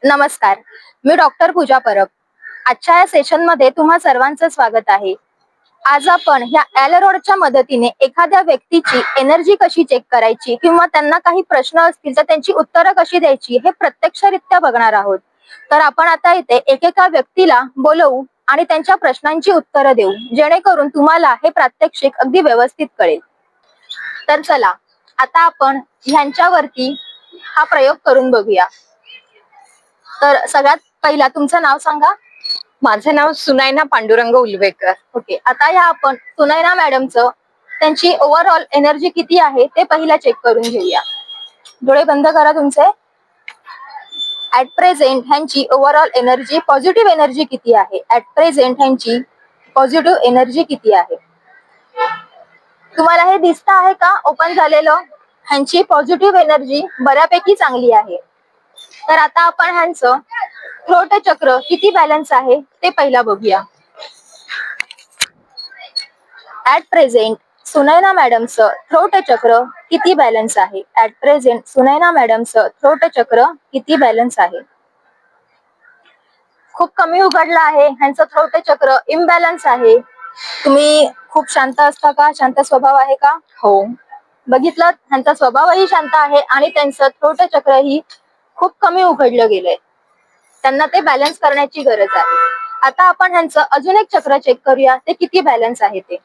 नमस्कार, मी डॉक्टर पूजा परब. आजच्या या सेशनमध्ये तुम्हा सर्वांचं स्वागत आहे. आज आपण ह्या एलरोडच्या मदतीने एखाद्या व्यक्तीची एनर्जी कशी चेक करायची किंवा त्यांना काही प्रश्न असतील तर त्यांची उत्तरं कशी द्यायची हे प्रत्यक्षरित्या बघणार आहोत. तर आपण आता इथे एकेका व्यक्तीला बोलवू आणि त्यांच्या प्रश्नांची उत्तरं देऊ, जेणेकरून तुम्हाला हे प्रात्यक्षिक अगदी व्यवस्थित कळेल. तर चला, आता आपण ह्यांच्यावरती हा प्रयोग करून बघूया. तर सगळ्यात पहिला तुमचं नाव सांगा. माझं नाव सुनैना पांडुरंग उलवेकर. ओके, आता ह्या आपण सुनैना मॅडमचं त्यांची ओव्हरऑल एनर्जी किती आहे ते पहिला चेक करून घेऊया. डोळे बंद करा तुमचे. ऍट प्रेझेंट ह्यांची ओव्हरऑल एनर्जी, पॉझिटिव्ह एनर्जी किती आहे? ऍट प्रेझेंट ह्यांची पॉझिटिव्ह एनर्जी किती आहे? तुम्हाला हे दिसत आहे का ओपन झालेलं? ह्यांची पॉझिटिव्ह एनर्जी बऱ्यापैकी चांगली आहे. तर आता आपण ह्यांचं थ्रोट चक्र किती बॅलन्स आहे ते पहिला बघूया. ऍट प्रेझेंट सुनैना मॅडमचं थ्रोट चक्र किती बॅलन्स आहे? ऍट प्रेझेंट सुनैना मॅडमचं थ्रोट चक्र किती बॅलन्स आहे? खूप कमी उघडलं आहे. ह्यांचं थ्रोट चक्र इम्बॅलन्स आहे. तुम्ही खूप शांत असता का? शांत स्वभाव आहे का? हो. बघितलं, ह्यांचा स्वभावही शांत आहे आणि त्यांचं थ्रोट चक्रही खूप कमी उघडलं गेलंय. त्यांना ते बॅलन्स करण्याची गरज आहे. आता आपण ह्यांचं अजून एक चक्र चेक करूया, ते किती बॅलन्स आहे ते.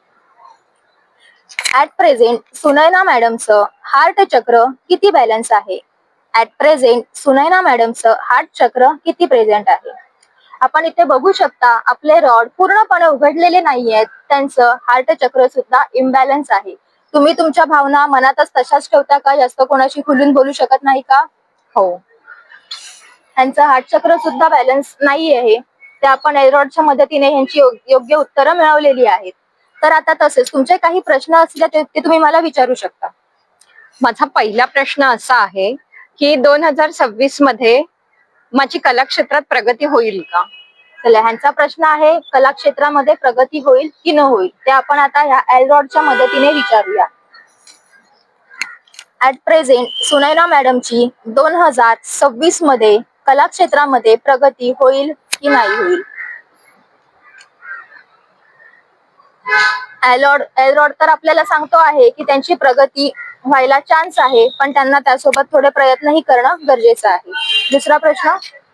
ऍट प्रेझेंट सुनैना मॅडमचं हार्ट चक्र किती बॅलन्स आहे? ऍट प्रेझेंट सुनैना मॅडमचं हार्ट चक्र किती प्रेझेंट आहे? आपण इथे बघू शकता आपले रॉड पूर्णपणे उघडलेले नाहीयेत. त्यांचं हार्ट चक्र सुद्धा इम्बॅलन्स आहे. तुम्ही तुमच्या भावना मनातच तशाच ठेवता का? जास्त कोणाशी खुलून बोलू शकत नाही का? हो. त्यांचं हार्ट चक्र सुद्धा बॅलन्स नाही आहे. ते आपण एलरॉडच्या मदतीने ह्यांची योग्य उत्तरं मिळवलेली आहेत. तर आता तसेच तुमचे काही प्रश्न असले ते तुम्ही मला विचारू शकता. माझा पहिला प्रश्न असा आहे की 2026 मध्ये माझी कलाक्षेत्रात प्रगती होईल का? चला, ह्यांचा प्रश्न आहे कलाक्षेत्रामध्ये प्रगती होईल की न होईल, ते आपण आता ह्या एलरॉडच्या मदतीने विचारूया. ऍट प्रेझेंट सुनैना मॅडमची 2026 मध्ये कलाक्षेत्रामध्ये प्रगती होईल की नाही होईल? एलरॉड तर आपल्याला सांगतो आहे की त्यांची प्रगती व्हायला चान्स आहे, पण त्यांना त्यासोबत थोडे प्रयत्नही करणं गरजेचं आहे.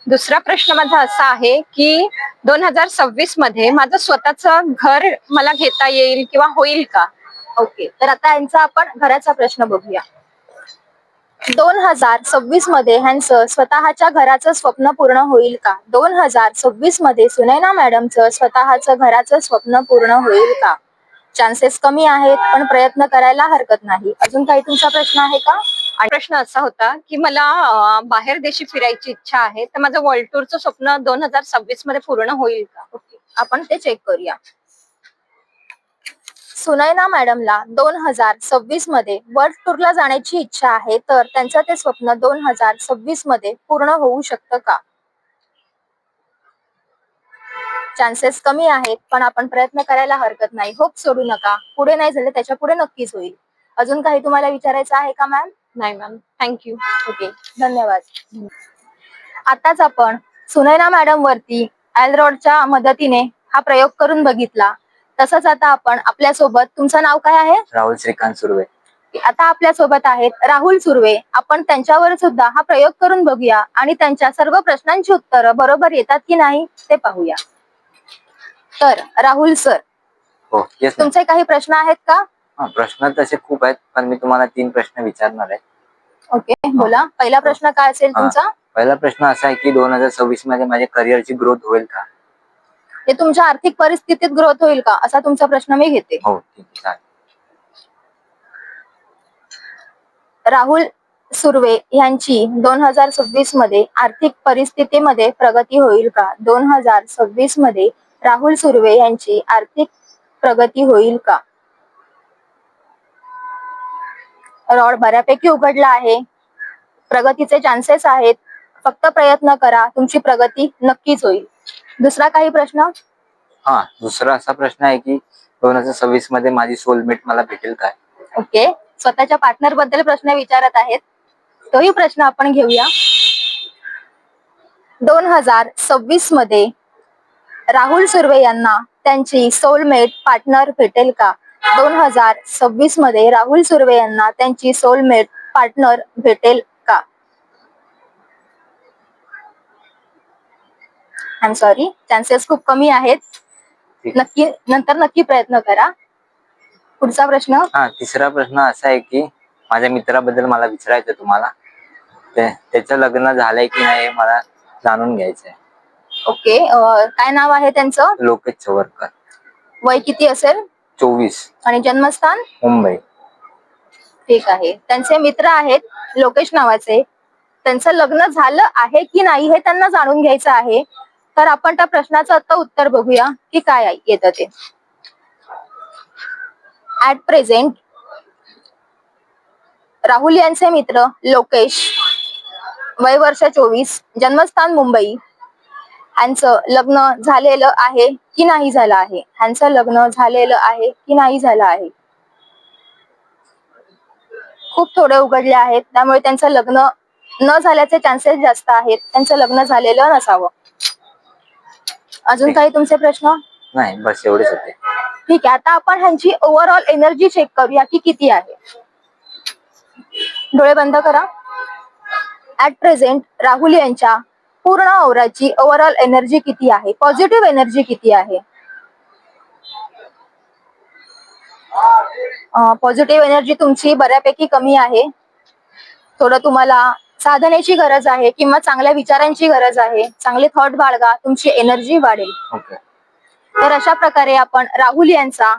दुसरा प्रश्न माझा असा आहे की 2026 मध्ये माझं स्वतःचं घर मला घेता येईल किंवा होईल का? ओके, तर आता यांचा आपण घराचा प्रश्न बघूया. 2026 मध्ये ह्यांचं स्वतःच्या घराचं स्वप्न पूर्ण होईल का? 2026 मध्ये सुनैना मॅडमचं स्वतःचं घराचं स्वप्न पूर्ण होईल का? चान्सेस कमी आहेत, पण प्रयत्न करायला हरकत नाही. अजून काही तुमचा प्रश्न आहे का? आणि प्रश्न असा होता की मला बाहेर देशी फिरायची इच्छा आहे, तर माझं वर्ल्ड टूरचं स्वप्न 2026 मध्ये पूर्ण होईल का? ओके, आपण ते चेक करूया. सुनैना मॅडमला 2026 मध्ये वर्ल्ड टूरला जाण्याची इच्छा आहे, तर त्यांचं ते स्वप्न 2026 मध्ये पूर्ण होऊ शकतं का? चान्सेस कमी आहेत, पण आपण प्रयत्न करायला हरकत नाही. होप सोडू नका. पुढे नाही झाले त्याच्या पुढे नक्कीच होईल. अजून काही तुम्हाला विचारायचं आहे का मॅम? नाही मॅम, थँक्यू. ओके, धन्यवाद. आताच आपण सुनैना मॅडम वरती एलरॉडच्या मदतीने हा प्रयोग करून बघितला. तसंच आता आपण आपल्यासोबत, तुमचं नाव काय आहे? राहुल श्रीकांत सुर्वे. आता आपल्या सोबत आहेत राहुल सुर्वे. आपण त्यांच्यावर सुद्धा हा प्रयोग करून बघूया आणि त्यांच्या सर्व प्रश्नांची उत्तरं बरोबर येतात की नाही ते पाहूया. तर राहुल सर, हो, येस. तुमचे काही प्रश्न आहेत का? प्रश्न तसे खूप आहेत, पण मी तुम्हाला 3 प्रश्न विचारणार आहे. ओके, बोला. पहिला प्रश्न काय असेल तुमचा? पहिला प्रश्न असा आहे की 2026 मध्ये माझ्या करिअरची ग्रोथ होईल का? हे तुमच्या आर्थिक परिस्थितीत ग्रोथ होईल का, असा तुमचा प्रश्न मी घेते. हो, ठीक आहे, चालेल. राहुल सुर्वे यांची 2026 मध्ये आर्थिक परिस्थितीमध्ये प्रगती होईल का? 2026 मध्ये राहुल सुर्वे यांची आर्थिक प्रगती होईल का? रॉड बऱ्यापैकी उघडला आहे. प्रगतीचे चान्सेस आहेत. फक्त प्रयत्न करा, तुमची प्रगती नक्कीच होईल. दुसरा काही प्रश्न? दुसरा असा प्रश्न आहे की 2026 मध्ये माझी सोलमेट मला भेटेल काय? ओके, स्वतःच्या पार्टनर बद्दल प्रश्न विचारत आहेत. तोही प्रश्न आपण घेऊया. 2026 मध्ये राहुल सुर्वे यांना त्यांची सोलमेट पार्टनर भेटेल का? 2026 मध्ये राहुल सुर्वे यांना त्यांची सोलमेट पार्टनर भेटेल का? आय एम सॉरी, चान्सेस खूप कमी आहेत. नक्की प्रयत्न करा. पुढचा प्रश्न. तिसरा प्रश्न असा आहे की माझ्या मित्राबद्दल मला विचारायचं तुम्हाला. त्याचं लग्न झालंय की नाही हे मला जाणून घ्यायचंय. ओके, काय नाव आहे त्यांचं? लोकेश चवरकर. वय किती असेल? 24. आणि जन्मस्थान? मुंबई. ठीक आहे. त्यांचे मित्र आहेत लोकेश नावाचे. त्यांचं लग्न झालं आहे की नाही हे त्यांना जाणून घ्यायचं आहे. तर आपण त्या प्रश्नाचं आता उत्तर बघूया की काय येतं ते. ऍट प्रेझेंट राहुल यांचे मित्र लोकेश, वय वर्ष 24, जन्मस्थान मुंबई, ह्यांचं लग्न झालेलं आहे की नाही झालं आहे? ह्यांचं लग्न झालेलं आहे की नाही झालं आहे? खूप थोडे उघडले आहेत, त्यामुळे त्यांचं लग्न न झाल्याचे चान्सेस जास्त आहेत. त्यांचं लग्न झालेलं नसावं. अजून काही तुमचे प्रश्न? नाही, बस एवढेच होते. ठीक आहे. आता आपण ह्यांची ओव्हरऑल एनर्जी चेक करूया की किती आहे. डोळे बंद करा. ऍट प्रेझेंट राहुल यांच्या पूर्ण औराची ओव्हरऑल एनर्जी किती आहे? पॉझिटिव्ह एनर्जी किती आहे? पॉझिटिव्ह एनर्जी तुमची बऱ्यापैकी कमी आहे. थोडं तुम्हाला साधनेची गरज आहे किंवा चांगल्या विचारांची गरज आहे. चांगले थॉट बाळगा, तुमची एनर्जी वाढेल. ओके. तर अशा प्रकारे आपण राहुल यांचा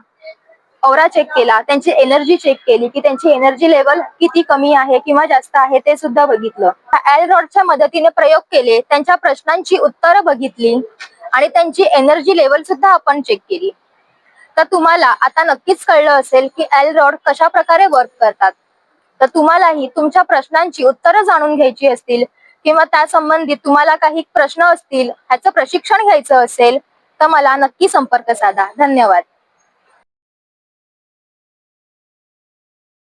औरा चेक केला, त्यांची एनर्जी चेक केली की त्यांची एनर्जी लेवल किती कमी आहे किंवा जास्त आहे ते सुद्धा बघितलं. एल रॉडच्या मदतीने प्रयोग केले, त्यांच्या प्रश्नांची उत्तरं बघितली आणि त्यांची एनर्जी लेवल सुद्धा आपण चेक केली. तर तुम्हाला आता नक्कीच कळलं असेल की एल रॉड कशा प्रकारे वर्क करतात. तर तुम्हालाही तुमच्या प्रश्नांची उत्तरं जाणून घ्यायची असतील किंवा त्या संबंधित तुम्हाला काही प्रश्न असतील, ह्याचं प्रशिक्षण घ्यायचं असेल तर मला नक्की संपर्क साधा. धन्यवाद.